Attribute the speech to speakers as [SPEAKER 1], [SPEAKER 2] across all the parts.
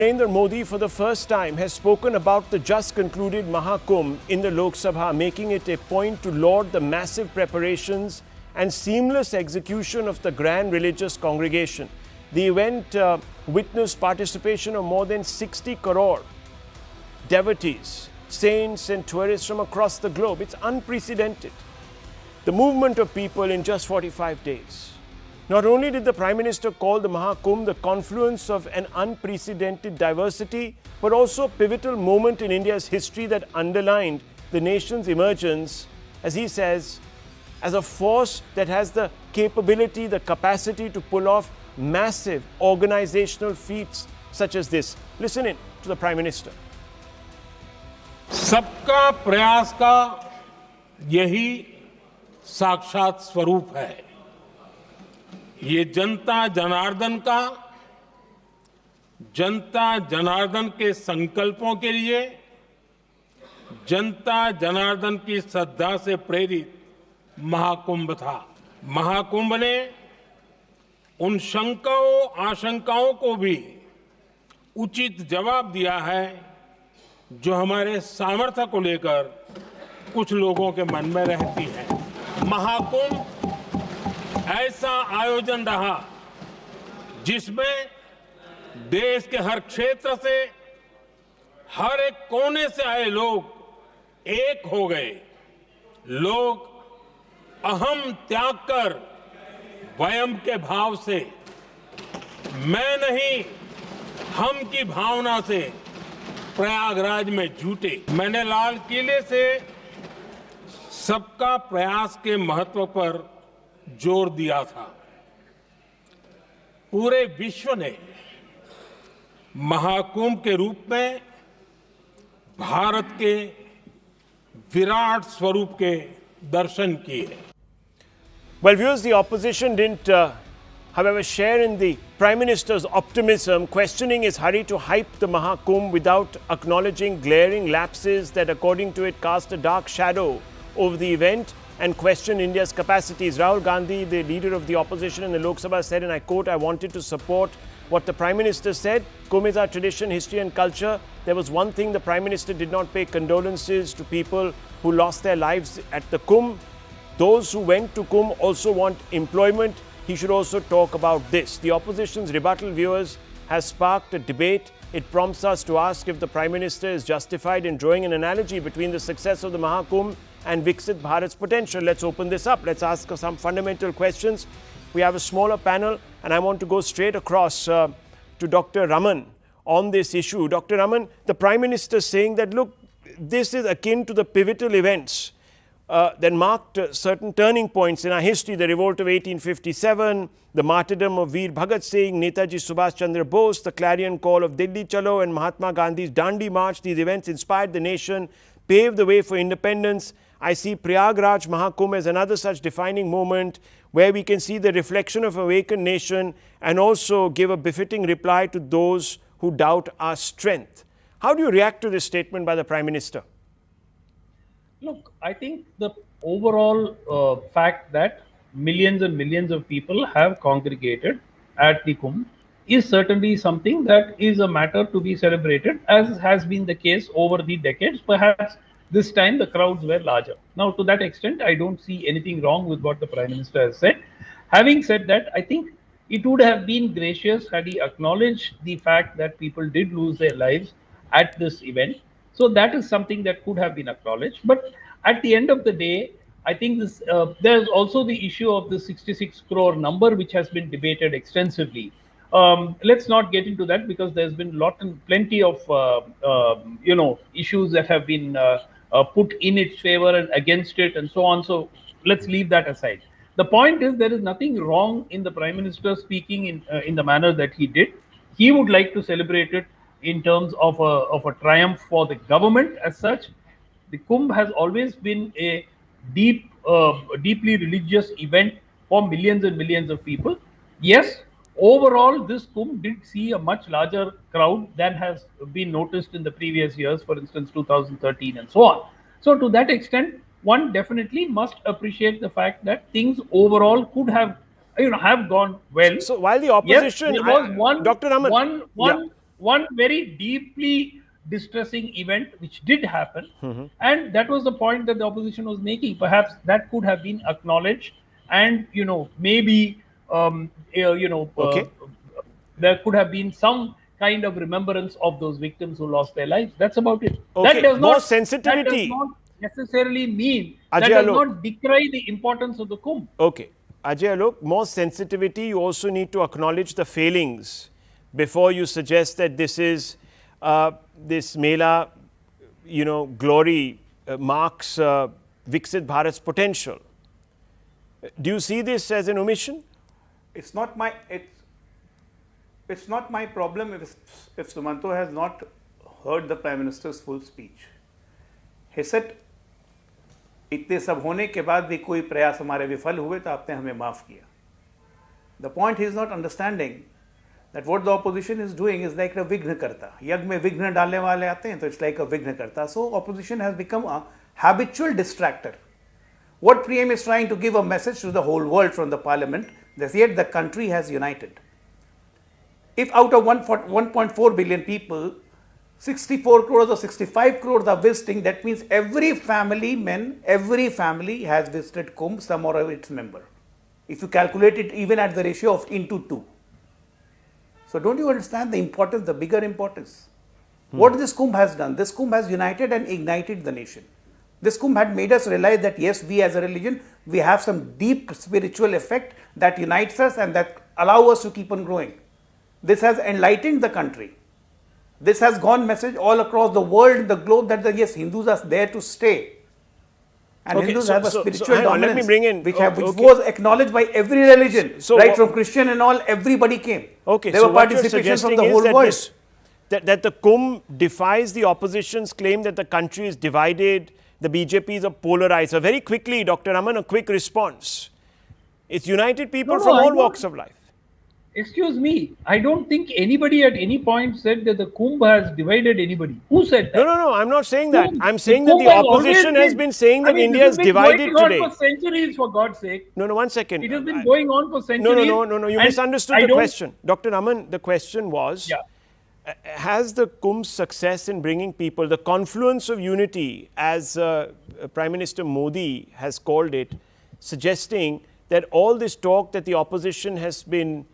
[SPEAKER 1] Narendra Modi for the first time has spoken about the just concluded Maha Kumbh in the Lok Sabha, making it a point to laud the massive preparations and seamless execution of the grand religious congregation. The event witnessed participation of more than 60 crore devotees, saints and tourists from across the globe. It's unprecedented. The movement of people in just 45 days. Not only did the Prime Minister call the Maha Kumbh the confluence of an unprecedented diversity, but also a pivotal moment in India's history that underlined the nation's emergence, as he says, as a force that has the capability, the capacity to pull off massive organizational feats such as this. Listen in to the Prime Minister.
[SPEAKER 2] सबका प्रयास का यही साक्षात स्वरूप है। ये जनता जनार्दन के संकल्पों के लिए, जनता जनार्दन की श्रद्धा से प्रेरित महाकुंभ था। महाकुंभ ने उन शंकाओं आशंकाओं को भी उचित जवाब दिया है जो हमारे सामर्थ्य को लेकर कुछ लोगों के मन में रहती है। महाकुंभ ऐसा आयोजन रहा जिसमें देश के हर क्षेत्र से, हर एक कोने से आए लोग एक हो गए। लोग अहम त्याग कर वयम के भाव से, मैं नहीं हम की भावना से प्रयागराज में जुटे। मैंने लाल किले से सबका प्रयास के महत्व पर जोर दिया था। पूरे विश्व ने महाकुंभ के रूप में भारत के विराट स्वरूप के दर्शन किए।
[SPEAKER 1] Well, viewers, the opposition didn't, however, share in the Prime Minister's optimism, questioning his hurry to hype the Maha Kumbh without acknowledging glaring lapses that, according to it, cast a dark shadow over the event and question India's capacities. Rahul Gandhi, the leader of the opposition in the Lok Sabha, said, and I quote, "I wanted to support what the Prime Minister said. Kumbh is our tradition, history and culture. There was one thing the Prime Minister did not pay condolences to people who lost their lives at the Kumbh. Those who went to Kumbh also want employment. He should also talk about this." The opposition's rebuttal, viewers, has sparked a debate. It prompts us to ask if the Prime Minister is justified in drawing an analogy between the success of the Maha Kumbh and Viksit Bharat's potential. Let's open this up. Let's ask some fundamental questions. We have a smaller panel, and I want to go straight across to Dr. Raman on this issue. Dr. Raman, the Prime Minister saying that, look, this is akin to the pivotal events that marked certain turning points in our history: the revolt of 1857, the martyrdom of Veer Bhagat Singh, Netaji Subhash Chandra Bose, the clarion call of Delhi Chalo, and Mahatma Gandhi's Dandi March. These events inspired the nation, paved the way for independence. I see Prayagraj Maha Kumbh as another such defining moment where we can see the reflection of an awakened nation and also give a befitting reply to those who doubt our strength. How do you react to this statement by the Prime Minister?
[SPEAKER 3] Look, I think the overall fact that millions and millions of people have congregated at the Kumbh is certainly something that is a matter to be celebrated, as has been the case over the decades. Perhaps this time the crowds were larger. Now, to that extent, I don't see anything wrong with what the Prime Minister has said. Having said that, I think it would have been gracious had he acknowledged the fact that people did lose their lives at this event. So that is something that could have been acknowledged. But at the end of the day, I think this there's also the issue of the 66 crore number, which has been debated extensively. Let's not get into that because there's been plenty of issues that have been put in its favor and against it and so on. So let's leave that aside. The point is, there is nothing wrong in the Prime Minister speaking in the manner that he did. He would like to celebrate it in terms of a triumph for the government as such. The Kumbh has always been a deeply religious event for millions and millions of people. Yes, overall, this Kumbh did see a much larger crowd than has been noticed in the previous years, for instance, 2013 and so on. So to that extent, one definitely must appreciate the fact that things overall could have gone well.
[SPEAKER 1] So while the opposition,
[SPEAKER 3] yes, there was
[SPEAKER 1] Dr. Raman,
[SPEAKER 3] one very deeply distressing event which did happen, and that was the point that the opposition was making. Perhaps that could have been acknowledged, and maybe
[SPEAKER 1] Okay.
[SPEAKER 3] there could have been some kind of remembrance of those victims who lost their lives. That's about it.
[SPEAKER 1] Okay. More
[SPEAKER 3] That does
[SPEAKER 1] sensitivity.
[SPEAKER 3] not necessarily mean,
[SPEAKER 1] Ajay
[SPEAKER 3] that does
[SPEAKER 1] Alok.
[SPEAKER 3] not decry the importance of the Kumbh.
[SPEAKER 1] Okay. Ajay Alok, more sensitivity, you also need to acknowledge the failings before you suggest that this is, this Mela, glory marks Viksit Bharat's potential. Do you see this as an omission?
[SPEAKER 4] It's not my problem if Sumanto has not heard the Prime Minister's full speech. He said, इतने सब होने के बाद भी कोई प्रयास हमारे विफल हुए तो आपने हमें माफ किया. The point he is not understanding that what the opposition is doing is like a Vignakarta. यज्ञ में विघ्न डालने वाले आते हैं तो it's like a Vignakarta. So opposition has become a habitual distractor. What PM is trying to give a message to the whole world from the parliament that yet the country has united. If out of 1.4 billion people, 64 crores or 65 crores are visiting, that means every family has visited Kumbh, some or its member. If you calculate it even at the ratio of into 2. So don't you understand the importance, the bigger importance? What this Kumbh has done? This Kumbh has united and ignited the nation. This Kumbh had made us realize that yes, we as a religion, we have some deep spiritual effect that unites us and that allow us to keep on growing. This has enlightened the country. This has gone message all across the world, the globe, that yes, Hindus are there to stay. And
[SPEAKER 1] Okay,
[SPEAKER 4] Hindus
[SPEAKER 1] so-
[SPEAKER 4] have a
[SPEAKER 1] so-
[SPEAKER 4] spiritual
[SPEAKER 1] so hang on,
[SPEAKER 4] dominance,
[SPEAKER 1] let me bring in-
[SPEAKER 4] which
[SPEAKER 1] okay.
[SPEAKER 4] was acknowledged by every religion,
[SPEAKER 1] So
[SPEAKER 4] right
[SPEAKER 1] what-
[SPEAKER 4] from Christian and all, everybody came.
[SPEAKER 1] Okay,
[SPEAKER 4] there
[SPEAKER 1] so
[SPEAKER 4] were
[SPEAKER 1] what you're
[SPEAKER 4] participation from
[SPEAKER 1] suggesting
[SPEAKER 4] the
[SPEAKER 1] is
[SPEAKER 4] whole
[SPEAKER 1] that
[SPEAKER 4] world.
[SPEAKER 1] that the Kumbh defies the opposition's claim that the country is divided, the BJP is polarized. So very quickly, Dr. Raman, a quick response. It's united people
[SPEAKER 3] No,
[SPEAKER 1] from
[SPEAKER 3] I
[SPEAKER 1] all
[SPEAKER 3] don't-
[SPEAKER 1] walks of life.
[SPEAKER 3] Excuse me, I don't think anybody at any point said that the Kumbh has divided anybody. Who said that?
[SPEAKER 1] No, I'm not saying that.
[SPEAKER 3] Kumbh-
[SPEAKER 1] I'm saying that
[SPEAKER 3] Kumbh
[SPEAKER 1] the
[SPEAKER 3] has always
[SPEAKER 1] opposition has been saying
[SPEAKER 3] I
[SPEAKER 1] that
[SPEAKER 3] mean,
[SPEAKER 1] India
[SPEAKER 3] this
[SPEAKER 1] is
[SPEAKER 3] has been
[SPEAKER 1] divided
[SPEAKER 3] going
[SPEAKER 1] today.
[SPEAKER 3] on for centuries, for God's sake.
[SPEAKER 1] No, one second.
[SPEAKER 3] It has been going on for centuries.
[SPEAKER 1] No, you
[SPEAKER 3] and
[SPEAKER 1] misunderstood
[SPEAKER 3] I
[SPEAKER 1] the
[SPEAKER 3] don't-
[SPEAKER 1] question. Dr. Raman, the question was,
[SPEAKER 3] Yeah.
[SPEAKER 1] has the Kumbh's success in bringing people, the confluence of unity, as Prime Minister Modi has called it, suggesting that all this talk that the opposition has been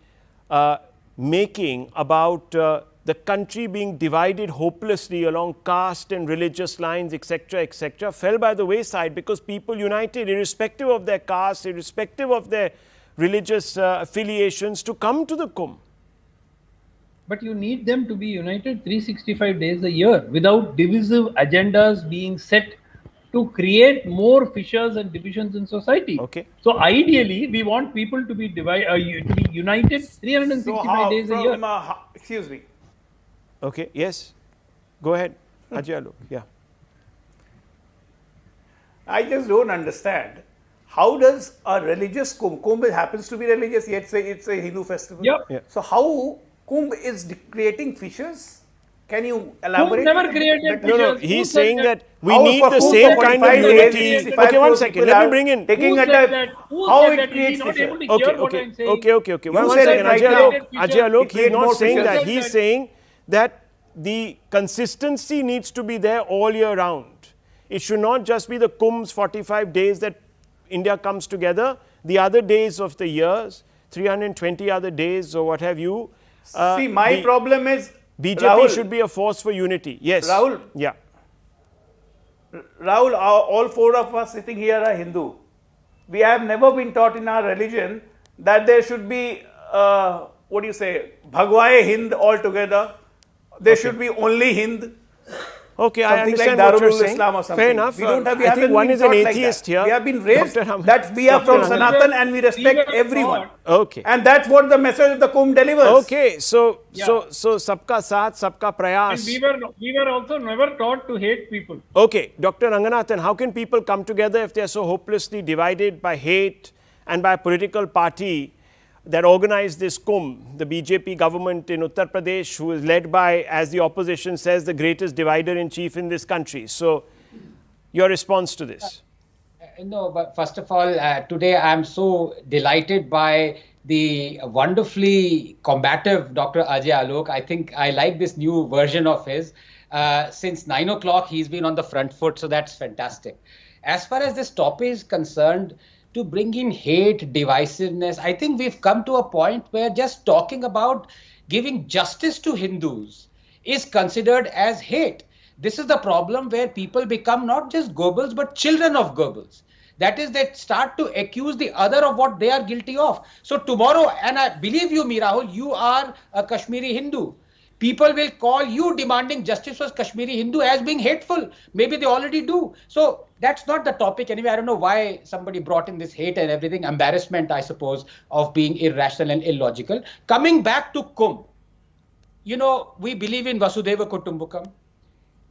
[SPEAKER 1] making about the country being divided hopelessly along caste and religious lines, etc., fell by the wayside because people united, irrespective of their caste, irrespective of their religious affiliations, to come to the Kumbh.
[SPEAKER 3] But you need them to be united 365 days a year without divisive agendas being set to create more fissures and divisions in society.
[SPEAKER 1] Okay.
[SPEAKER 3] So ideally, we want people to be united 365 days a year.
[SPEAKER 4] Excuse me.
[SPEAKER 1] Okay, yes. Go ahead. Ajay Alok, yeah.
[SPEAKER 4] I just don't understand. How does a religious Kumbh happens to be religious, yet say it's a Hindu festival?
[SPEAKER 3] Yeah.
[SPEAKER 4] So how Kumbh is creating fissures? Can you elaborate?
[SPEAKER 3] never created
[SPEAKER 1] No,
[SPEAKER 3] fissures.
[SPEAKER 1] he's
[SPEAKER 3] Who said
[SPEAKER 1] saying that we
[SPEAKER 4] How
[SPEAKER 1] need
[SPEAKER 4] for
[SPEAKER 1] the
[SPEAKER 4] Kumbh
[SPEAKER 1] same
[SPEAKER 4] for
[SPEAKER 1] kind of
[SPEAKER 4] 45 days,
[SPEAKER 1] unity.
[SPEAKER 4] 65
[SPEAKER 1] Okay, one
[SPEAKER 4] crores
[SPEAKER 1] second.
[SPEAKER 4] people
[SPEAKER 1] Let me
[SPEAKER 4] are
[SPEAKER 1] bring in.
[SPEAKER 4] taking
[SPEAKER 3] Who
[SPEAKER 4] a
[SPEAKER 3] said
[SPEAKER 4] time.
[SPEAKER 3] that? Who
[SPEAKER 4] How
[SPEAKER 3] said
[SPEAKER 4] it
[SPEAKER 3] that? Is he
[SPEAKER 4] creates
[SPEAKER 3] not
[SPEAKER 4] fissures?
[SPEAKER 3] able to hear what
[SPEAKER 1] Okay.
[SPEAKER 3] I'm saying?
[SPEAKER 1] Okay. One
[SPEAKER 4] said
[SPEAKER 1] second.
[SPEAKER 4] it right
[SPEAKER 1] Ajay
[SPEAKER 4] now.
[SPEAKER 1] Alok, Ajay Alok,
[SPEAKER 4] It
[SPEAKER 1] he's
[SPEAKER 4] create
[SPEAKER 1] not
[SPEAKER 4] more
[SPEAKER 1] saying that.
[SPEAKER 4] fissures.
[SPEAKER 1] He's saying that the consistency needs to be there all year round. It should not just be the Kumbh's 45 days that India comes together. The other days of the years, 320 other days or what have you.
[SPEAKER 4] See, my
[SPEAKER 1] the
[SPEAKER 4] problem is
[SPEAKER 1] BJP
[SPEAKER 4] Rahul,
[SPEAKER 1] should be a force for unity. Yes.
[SPEAKER 4] Rahul.
[SPEAKER 1] Yeah.
[SPEAKER 4] Rahul, all four of us sitting here are Hindu. We have never been taught in our religion that there should be, Bhagwaye Hind altogether. There should be only Hind.
[SPEAKER 1] Okay, I
[SPEAKER 4] Something like
[SPEAKER 1] understand what you're
[SPEAKER 4] Darul
[SPEAKER 1] saying.
[SPEAKER 4] Islam or something.
[SPEAKER 1] Fair enough.
[SPEAKER 4] We don't have,
[SPEAKER 1] I think one
[SPEAKER 4] been
[SPEAKER 1] is an
[SPEAKER 4] taught like
[SPEAKER 1] atheist
[SPEAKER 4] that.
[SPEAKER 1] here.
[SPEAKER 4] We have been raised
[SPEAKER 1] Dr. Raman.
[SPEAKER 4] that we are from
[SPEAKER 1] Dr. Raman.
[SPEAKER 4] Sanatan and we respect
[SPEAKER 3] We were
[SPEAKER 4] everyone.
[SPEAKER 3] taught-
[SPEAKER 1] Okay.
[SPEAKER 4] And that's what the message of the Kumbh delivers.
[SPEAKER 1] Okay, so Sabka Saath, Sabka
[SPEAKER 3] And
[SPEAKER 1] Prayaas.
[SPEAKER 3] we were also never taught to hate people.
[SPEAKER 1] Okay, Dr. Ranganathan, how can people come together if they are so hopelessly divided by hate and by a political party that organized this Kumbh, the BJP government in Uttar Pradesh, who is led by, as the opposition says, the greatest divider in chief in this country? So, your response to this?
[SPEAKER 5] No, but first of all, today I'm so delighted by the wonderfully combative Dr. Ajay Alok. I think I like this new version of his. Since 9 o'clock, he's been on the front foot, so that's fantastic. As far as this topic is concerned, to bring in hate, divisiveness, I think we've come to a point where just talking about giving justice to Hindus is considered as hate. This is the problem where people become not just Goebbels, but children of Goebbels. That is, they start to accuse the other of what they are guilty of. So tomorrow, and I believe you, Rahul, you are a Kashmiri Hindu. People will call you demanding justice for Kashmiri Hindu as being hateful. Maybe they already do. So that's not the topic anyway. I don't know why somebody brought in this hate and everything. Embarrassment, I suppose, of being irrational and illogical. Coming back to Kumbh, we believe in Vasudhaiva Kutumbakam.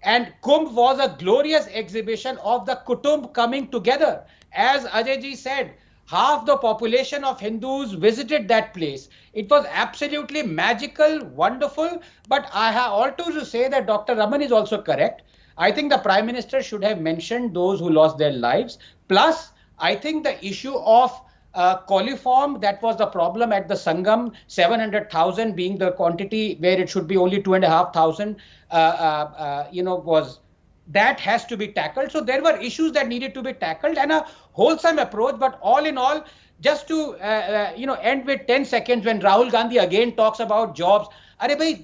[SPEAKER 5] And Kumbh was a glorious exhibition of the Kutumb coming together. As Ajay ji said, half the population of Hindus visited that place. It was absolutely magical, wonderful. But I have also to say that Dr. Raman is also correct. I think the Prime Minister should have mentioned those who lost their lives. Plus, I think the issue of coliform, that was the problem at the Sangam, 700,000 being the quantity where it should be only 2,500, that has to be tackled. So there were issues that needed to be tackled and a wholesome approach. But all in all, just to end with 10 seconds when Rahul Gandhi again talks about jobs.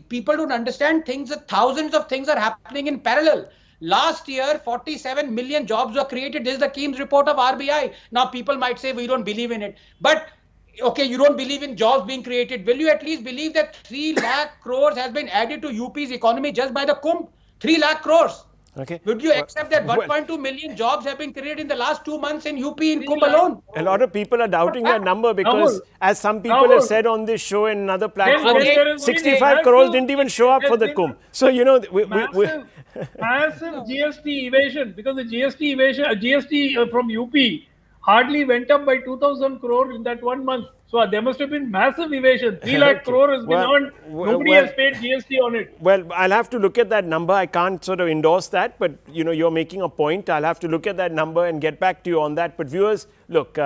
[SPEAKER 5] People don't understand things. Thousands of things are happening in parallel. Last year, 47 million jobs were created. This is the Keynes report of RBI. Now, people might say we don't believe in it. But, okay, you don't believe in jobs being created. Will you at least believe that 3 lakh crores has been added to UP's economy just by the Kumbh? 3 lakh crores.
[SPEAKER 1] Okay.
[SPEAKER 5] Would you accept that 1.2 million jobs have been created in the last 2 months in UP in Kumbh alone?
[SPEAKER 1] A lot of people are doubting that number because, as some people have said on this show and another platform, 65 crores didn't even show up for the Kumbh. So,
[SPEAKER 3] massive GST evasion, because the GST evasion, GST from UP hardly went up by 2,000 crore in that 1 month. So there must have been massive evasion. 3 lakh crore has been earned. Nobody has paid GST on it.
[SPEAKER 1] Well, I'll have to look at that number. I can't sort of endorse that, but you're making a point. I'll have to look at that number and get back to you on that. But viewers, look,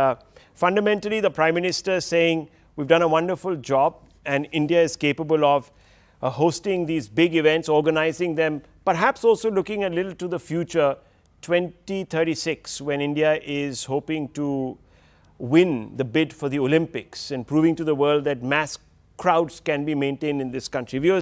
[SPEAKER 1] fundamentally the Prime Minister is saying we've done a wonderful job and India is capable of hosting these big events, organizing them, perhaps also looking a little to the future, 2036, when India is hoping to win the bid for the Olympics and proving to the world that mass crowds can be maintained in this country. Viewers,